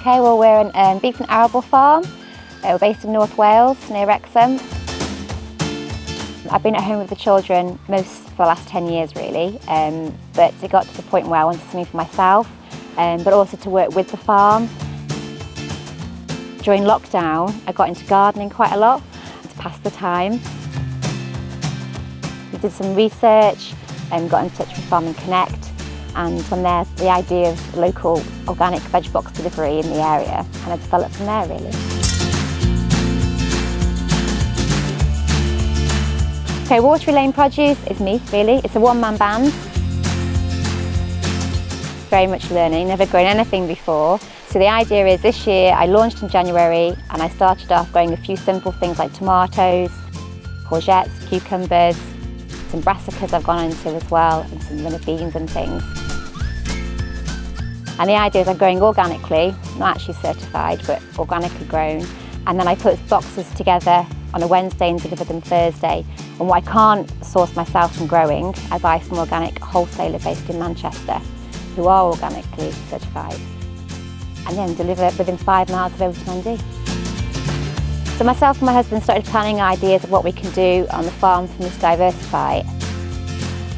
Okay, well we're an beef and arable farm. We're based in North Wales, near Wrexham. I've been at home with the children for the last 10 years really, but it got to the point where I wanted something for myself, but also to work with the farm. During lockdown, I got into gardening quite a lot to pass the time. We did some research and got in touch with Farming Connect, and from there the idea of local organic veg box delivery in the area kind of developed from there really. Okay, Watery Lane Produce is me really. It's a one-man band. Very much learning, never grown anything before. So the idea is this year I launched in January and I started off growing a few simple things like tomatoes, courgettes, cucumbers, some brassicas I've gone into as well, and some runner beans and things. And the idea is I'm growing organically, not actually certified, but organically grown. And then I put boxes together on a Wednesday and deliver them Thursday. And what I can't source myself from growing, I buy from an organic wholesaler based in Manchester who are organically certified, and then deliver it within 5 miles of Overton on Dee. So myself and my husband started planning ideas of what we can do on the farm for me to diversify.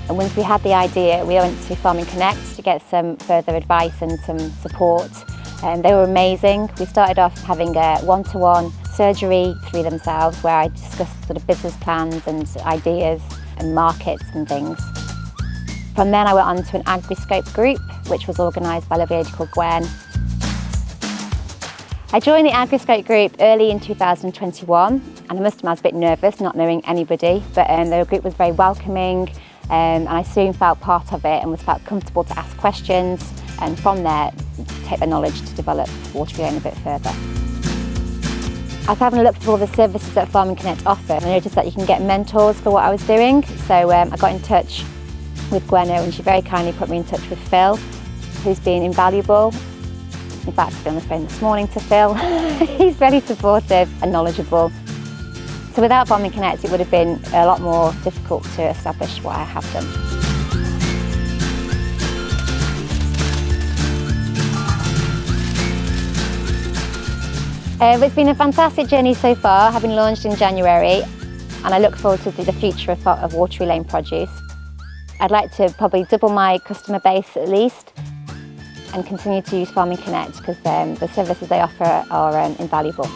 And once we had the idea, we went to Farming Connect to get some further advice and some support. They were amazing. We started off having a one-to-one surgery through themselves where I discussed sort of business plans and ideas and markets and things. From then I went on to an agri-scope group which was organised by a lady called Gwen. I joined the agri-scope group early in 2021 and I must admit I was a bit nervous not knowing anybody, but the group was very welcoming and I soon felt part of it and felt comfortable to ask questions, and from there take the knowledge to develop Watery Lane a bit further. I was having a look through all the services that Farming Connect offer and I noticed that you can get mentors for what I was doing, so I got in touch with Gwen and she very kindly put me in touch with Phil, who's been invaluable. In fact, I've been on the phone this morning to Phil. He's very supportive and knowledgeable. So without Farming Connect, it would have been a lot more difficult to establish what I have done. It's been a fantastic journey so far, having launched in January, and I look forward to the future of Watery Lane Produce. I'd like to probably double my customer base at least and continue to use Farming Connect because the services they offer are invaluable.